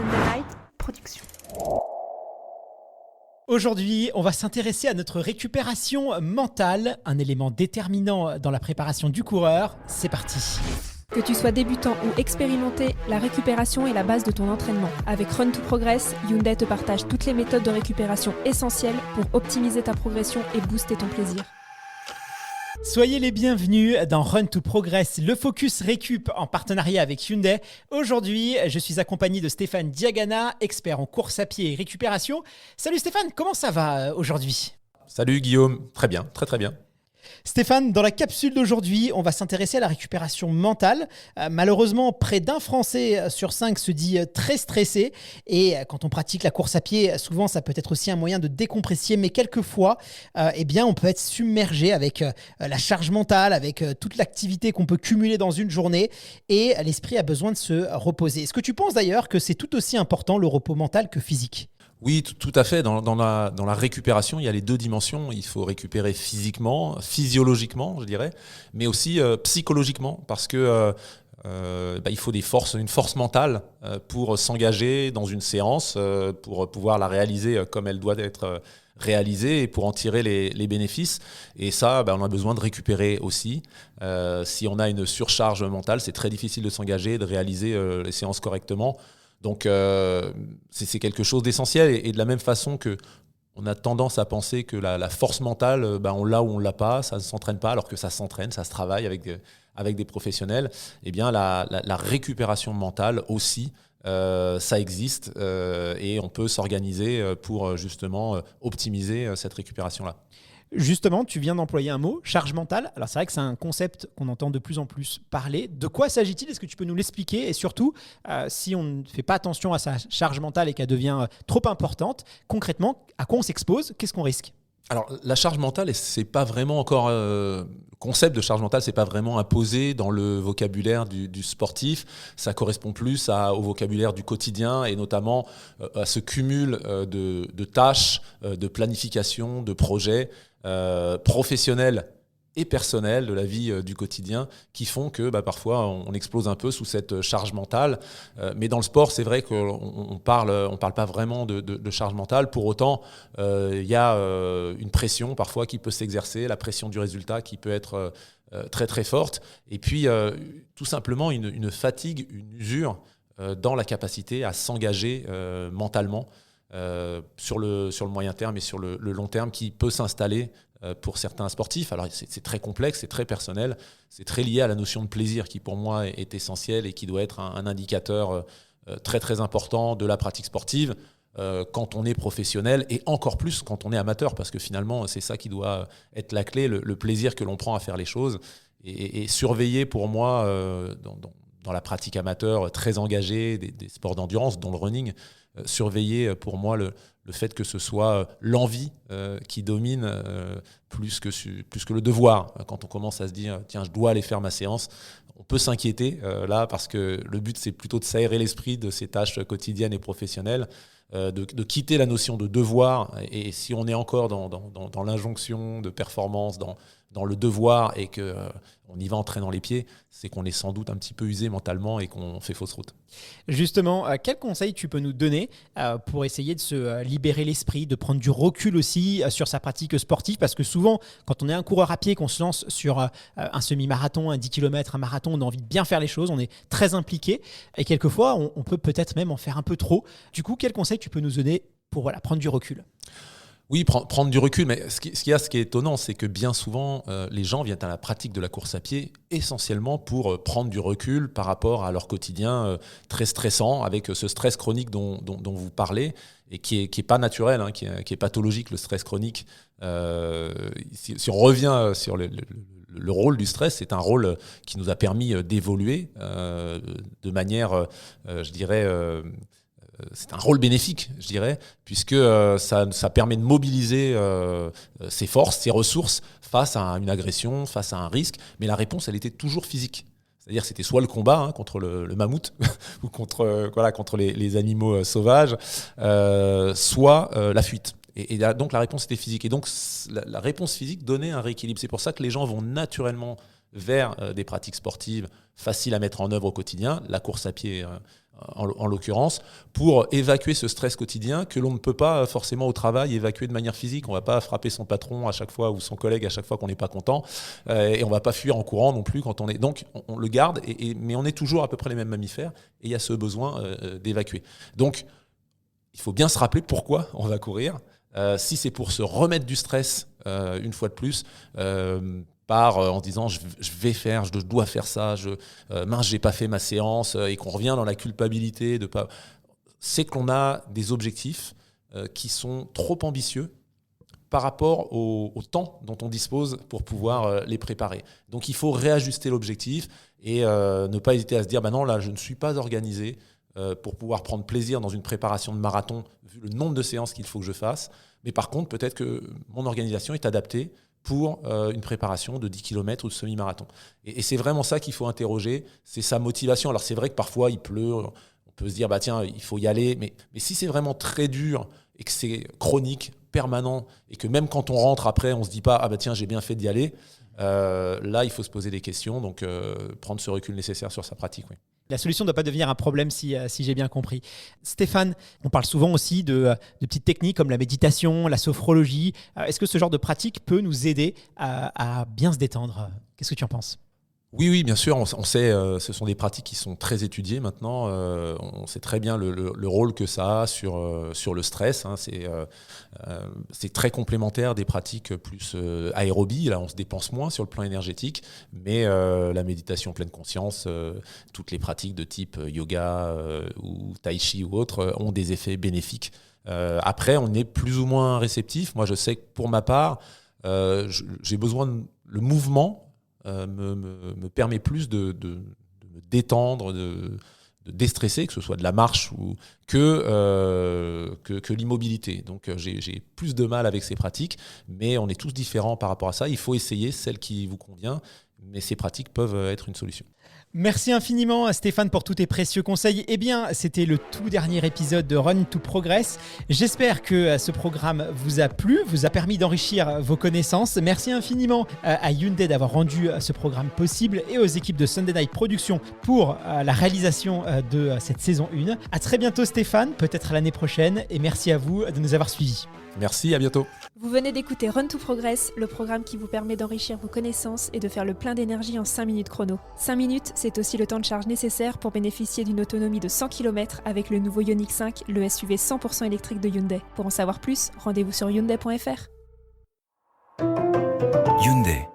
Sunday Night Production. Aujourd'hui, on va s'intéresser à notre récupération mentale, un élément déterminant dans la préparation du coureur. C'est parti. Que tu sois débutant ou expérimenté, la récupération est la base de ton entraînement. Avec Run to Progress, Hyundai te partage toutes les méthodes de récupération essentielles pour optimiser ta progression et booster ton plaisir. Soyez les bienvenus dans Run to Progress, le focus récup en partenariat avec Hyundai. Aujourd'hui, je suis accompagné de Stéphane Diagana, expert en course à pied et récupération. Salut Stéphane, comment ça va aujourd'hui ? Salut Guillaume, très bien, très bien. Stéphane, dans la capsule d'aujourd'hui, on va s'intéresser à la récupération mentale. Malheureusement, près d'un Français sur 5 se dit très stressé. Et quand on pratique la course à pied, souvent, ça peut être aussi un moyen de décompresser. Mais quelquefois, on peut être submergé avec la charge mentale, avec toute l'activité qu'on peut cumuler dans une journée. Et l'esprit a besoin de se reposer. Est-ce que tu penses d'ailleurs que c'est tout aussi important le repos mental que physique ? Oui, tout à fait. Dans la récupération, il y a les deux dimensions. Il faut récupérer physiquement, physiologiquement, je dirais, mais aussi psychologiquement, parce que il faut une force mentale pour s'engager dans une séance, pour pouvoir la réaliser comme elle doit être réalisée et pour en tirer les bénéfices. Et ça, on a besoin de récupérer aussi. Si on a une surcharge mentale, c'est très difficile de s'engager, de réaliser les séances correctement. Donc, c'est quelque chose d'essentiel. Et de la même façon que on a tendance à penser que la force mentale, on l'a ou on ne l'a pas, ça ne s'entraîne pas, alors que ça s'entraîne, ça se travaille avec des professionnels. Eh bien, la récupération mentale aussi, ça existe et on peut s'organiser pour justement optimiser cette récupération-là. Justement, tu viens d'employer un mot, charge mentale. Alors c'est vrai que c'est un concept qu'on entend de plus en plus parler. De quoi s'agit-il ? Est-ce que tu peux nous l'expliquer ? Et surtout, si on ne fait pas attention à sa charge mentale et qu'elle devient trop importante, concrètement, à quoi on s'expose ? Qu'est-ce qu'on risque ? Alors la charge mentale, c'est pas vraiment encore le concept de charge mentale, c'est pas vraiment imposé dans le vocabulaire du sportif. Ça correspond plus au vocabulaire du quotidien et notamment à ce cumul de tâches, de planification, de projets professionnels et personnels de la vie du quotidien qui font que parfois on explose un peu sous cette charge mentale. Mais dans le sport, c'est vrai qu'on parle pas vraiment de charge mentale. Pour autant, il y a une pression parfois qui peut s'exercer, la pression du résultat qui peut être très très forte. Et puis tout simplement une fatigue, une usure dans la capacité à s'engager mentalement sur le moyen terme et sur le long terme qui peut s'installer pour certains sportifs. Alors c'est très complexe, c'est très personnel, c'est très lié à la notion de plaisir qui pour moi est essentielle et qui doit être un indicateur très très important de la pratique sportive quand on est professionnel et encore plus quand on est amateur, parce que finalement c'est ça qui doit être la clé, le plaisir que l'on prend à faire les choses et surveiller pour moi dans la pratique amateur très engagée des sports d'endurance dont le running, surveiller pour moi le fait que ce soit l'envie qui domine plus que le devoir. Quand on commence à se dire tiens, je dois aller faire ma séance, on peut s'inquiéter là, parce que le but c'est plutôt de s'aérer l'esprit de ces tâches quotidiennes et professionnelles, de quitter la notion de devoir. Et si on est encore dans l'injonction de performance, dans le devoir et qu'on y va en traînant les pieds, c'est qu'on est sans doute un petit peu usé mentalement et qu'on fait fausse route. Justement, quels conseils tu peux nous donner pour essayer de se libérer l'esprit, de prendre du recul aussi sur sa pratique sportive ? Parce que souvent, quand on est un coureur à pied, qu'on se lance sur un semi-marathon, un 10 km, un marathon, on a envie de bien faire les choses, on est très impliqué et quelquefois, on peut peut-être même en faire un peu trop. Du coup, quels conseils tu peux nous donner pour prendre du recul ? Oui, prendre du recul, mais ce qui est étonnant, c'est que bien souvent, les gens viennent à la pratique de la course à pied essentiellement pour prendre du recul par rapport à leur quotidien très stressant, avec ce stress chronique dont vous parlez, et qui est pas naturel, qui est pathologique, le stress chronique. Si on revient sur le rôle du stress, c'est un rôle qui nous a permis d'évoluer de manière, je dirais... c'est un rôle bénéfique, je dirais, puisque ça permet de mobiliser ses forces, ses ressources face à une agression, face à un risque. Mais la réponse, elle était toujours physique. C'est-à-dire c'était soit le combat contre le mammouth ou contre les animaux sauvages, soit la fuite. Et donc la réponse était physique. Et donc la réponse physique donnait un rééquilibre. C'est pour ça que les gens vont naturellement vers des pratiques sportives faciles à mettre en œuvre au quotidien. La course à pied en l'occurrence, pour évacuer ce stress quotidien que l'on ne peut pas forcément au travail évacuer de manière physique. On ne va pas frapper son patron à chaque fois ou son collègue à chaque fois qu'on n'est pas content, et on ne va pas fuir en courant non plus quand on est... Donc on le garde, mais on est toujours à peu près les mêmes mammifères, et il y a ce besoin d'évacuer. Donc il faut bien se rappeler pourquoi on va courir. Si c'est pour se remettre du stress, une fois de plus, en disant je dois faire ça, mince, j'ai pas fait ma séance, et qu'on revient dans la culpabilité de pas... C'est qu'on a des objectifs qui sont trop ambitieux par rapport au temps dont on dispose pour pouvoir les préparer. Donc il faut réajuster l'objectif et ne pas hésiter à se dire non, là je ne suis pas organisé pour pouvoir prendre plaisir dans une préparation de marathon vu le nombre de séances qu'il faut que je fasse. Mais par contre, peut-être que mon organisation est adaptée pour une préparation de 10 km ou de semi-marathon. Et c'est vraiment ça qu'il faut interroger, c'est sa motivation. Alors c'est vrai que parfois il pleut, on peut se dire tiens, il faut y aller, mais si c'est vraiment très dur et que c'est chronique, permanent, et que même quand on rentre après, on se dit pas tiens, j'ai bien fait d'y aller, là il faut se poser des questions, donc prendre ce recul nécessaire sur sa pratique. Oui. La solution ne doit pas devenir un problème si j'ai bien compris. Stéphane, on parle souvent aussi de petites techniques comme la méditation, la sophrologie. Est-ce que ce genre de pratique peut nous aider à bien se détendre ? Qu'est-ce que tu en penses ? Oui, bien sûr, on sait, ce sont des pratiques qui sont très étudiées maintenant. On sait très bien le rôle que ça a sur le stress. Hein. C'est très complémentaire des pratiques plus aérobie. Là, on se dépense moins sur le plan énergétique, mais la méditation pleine conscience, toutes les pratiques de type yoga ou tai chi ou autres ont des effets bénéfiques. Après, on est plus ou moins réceptif. Moi, je sais que pour ma part, j'ai besoin le mouvement. Me permet plus de me détendre, de déstresser, que ce soit de la marche ou que l'immobilité. Donc j'ai plus de mal avec ces pratiques, mais on est tous différents par rapport à ça. Il faut essayer celle qui vous convient, mais ces pratiques peuvent être une solution. Merci infiniment Stéphane pour tous tes précieux conseils. Eh bien, c'était le tout dernier épisode de Run to Progress. J'espère que ce programme vous a plu, vous a permis d'enrichir vos connaissances. Merci infiniment à Hyundai d'avoir rendu ce programme possible et aux équipes de Sunday Night Production pour la réalisation de cette saison 1. À très bientôt Stéphane, peut-être l'année prochaine, et merci à vous de nous avoir suivis. Merci, à bientôt. Vous venez d'écouter Run to Progress, le programme qui vous permet d'enrichir vos connaissances et de faire le plein d'énergie en 5 minutes chrono. 5 minutes, c'est aussi le temps de charge nécessaire pour bénéficier d'une autonomie de 100 km avec le nouveau Ioniq 5, le SUV 100% électrique de Hyundai. Pour en savoir plus, rendez-vous sur hyundai.fr. Hyundai.